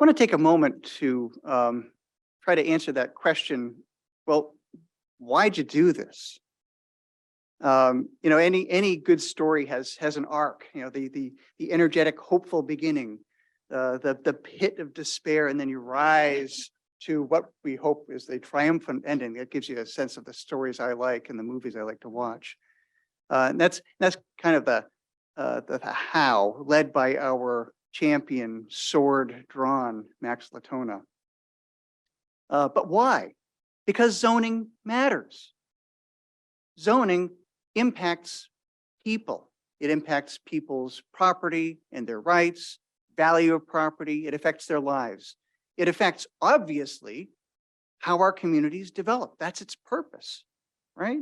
want to take a moment to try to answer that question. Well, why'd you do this? Any good story has an arc. The energetic, hopeful beginning, the pit of despair, and then you rise to what we hope is the triumphant ending. That gives you a sense of the stories I like and the movies I like to watch. And that's kind of the how, led by our champion, sword-drawn Max Latona. But why? Because zoning matters. Zoning impacts people. It impacts people's property and their rights, value of property. It affects their lives. It affects, obviously, how our communities develop. That's its purpose, right?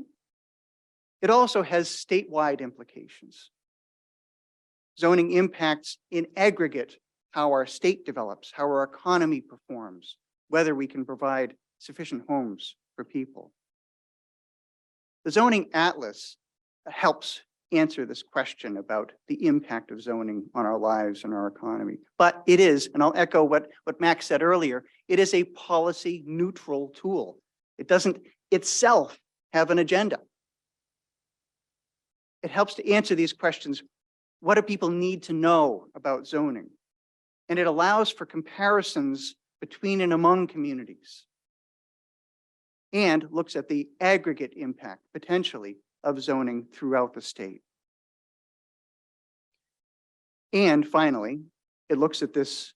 It also has statewide implications. Zoning impacts in aggregate how our state develops, how our economy performs, whether we can provide sufficient homes for people. The Zoning Atlas helps answer this question about the impact of zoning on our lives and our economy. But it is, and I'll echo what Max said earlier, it is a policy neutral tool. It doesn't itself have an agenda. It helps to answer these questions. What do people need to know about zoning? And it allows for comparisons between and among communities, and looks at the aggregate impact, potentially, of zoning throughout the state. And finally, it looks at this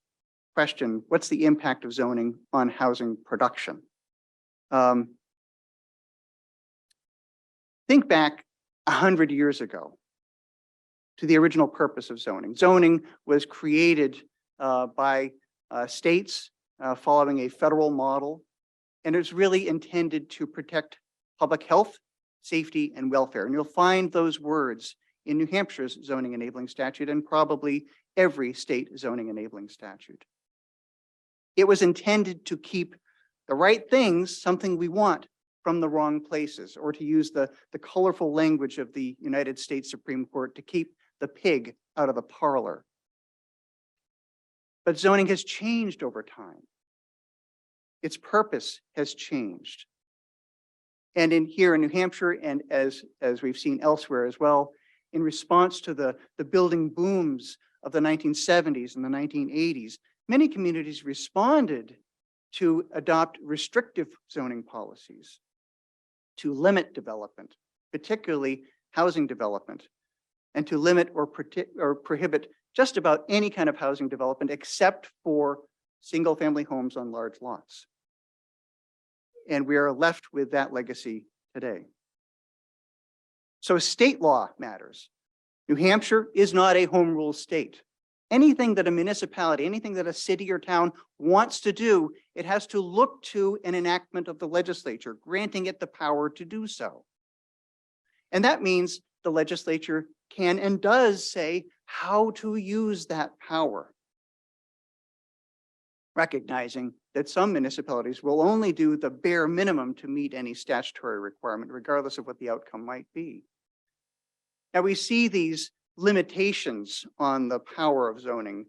question: what's the impact of zoning on housing production? Think back 100 years ago to the original purpose of zoning. Zoning was created by states following a federal model, and it's really intended to protect public health, safety, and welfare. And you'll find those words in New Hampshire's zoning enabling statute and probably every state zoning enabling statute. It was intended to keep the right things, something we want, from the wrong places, or to use the colorful language of the United States Supreme Court, to keep the pig out of the parlor. But zoning has changed over time. Its purpose has changed. And here in New Hampshire, and as we've seen elsewhere as well, in response to the building booms of the 1970s and the 1980s, many communities responded to adopt restrictive zoning policies to limit development, particularly housing development, and to limit or prohibit just about any kind of housing development except for single-family homes on large lots. And we are left with that legacy today. So state law matters. New Hampshire is not a home rule state. Anything that a municipality, anything that a city or town wants to do, it has to look to an enactment of the legislature, granting it the power to do so. And that means the legislature can and does say how to use that power, recognizing that some municipalities will only do the bare minimum to meet any statutory requirement, regardless of what the outcome might be. Now we see these limitations on the power of zoning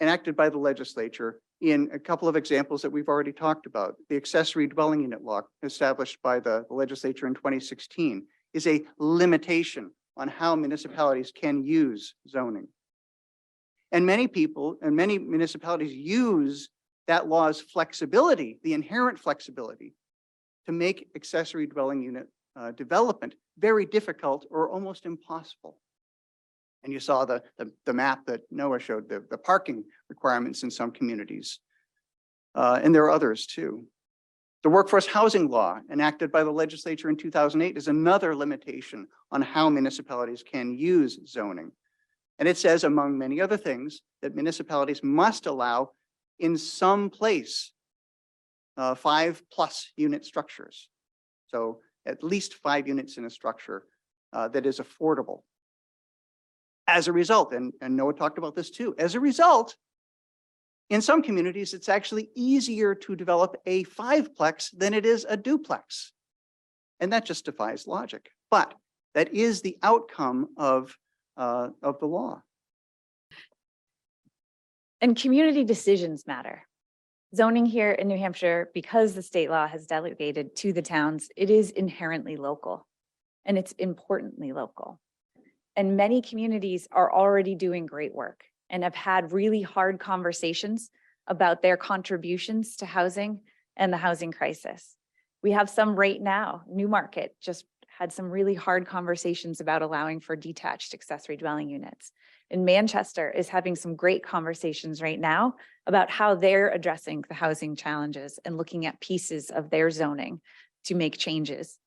enacted by the legislature in a couple of examples that we've already talked about. The accessory dwelling unit law established by the legislature in 2016 is a limitation on how municipalities can use zoning. And many people and many municipalities use that law's flexibility, the inherent flexibility, to make accessory dwelling unit development very difficult or almost impossible. And you saw the map that Noah showed, the parking requirements in some communities. And there are others too. The workforce housing law enacted by the legislature in 2008 is another limitation on how municipalities can use zoning. And it says, among many other things, that municipalities must allow in some place 5+ unit structures. So at least 5 units in a structure that is affordable. As a result, and Noah talked about this too, as a result, in some communities, it's actually easier to develop a 5-plex than it is a duplex. And that just defies logic. But that is the outcome of the law. And community decisions matter. Zoning here in New Hampshire, because the state law has delegated to the towns, it is inherently local and it's importantly local. And many communities are already doing great work and have had really hard conversations about their contributions to housing and the housing crisis. We have some right now. Newmarket just had some really hard conversations about allowing for detached accessory dwelling units. And Manchester is having some great conversations right now about how they're addressing the housing challenges and looking at pieces of their zoning to make changes.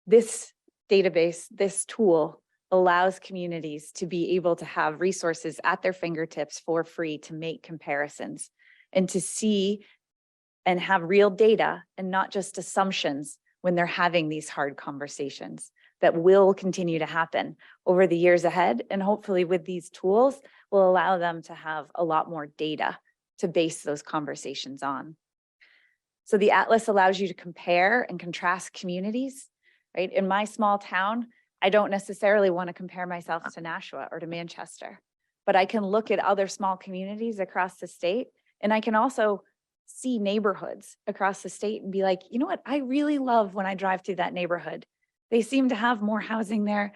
This database, this tool, allows communities to be able to have resources at their fingertips for free to make comparisons and to see and have real data and not just assumptions when they're having these hard conversations that will continue to happen over the years ahead. And hopefully with these tools will allow them to have a lot more data to base those conversations on. So the Atlas allows you to compare and contrast communities, right? In my small town, I don't necessarily want to compare myself to Nashua or to Manchester, but I can look at other small communities across the state, and I can also see neighborhoods across the state and be like, you know what, I really love when I drive through that neighborhood. They seem to have more housing there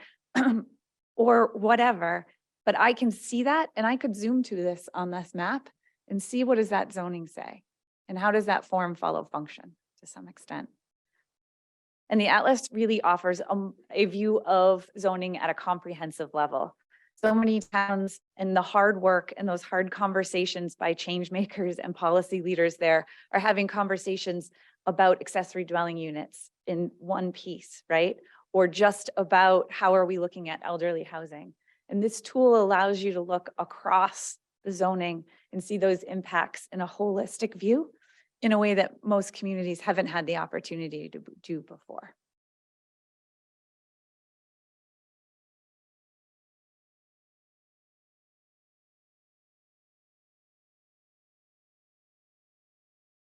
or whatever, but I can see that, and I could zoom to this on this map and see what does that zoning say and how does that form follow function to some extent. And the Atlas really offers a view of zoning at a comprehensive level. So many towns and the hard work and those hard conversations by change makers and policy leaders there are having conversations about accessory dwelling units in one piece, right? Or just about how are we looking at elderly housing. And this tool allows you to look across the zoning and see those impacts in a holistic view in a way that most communities haven't had the opportunity to do before.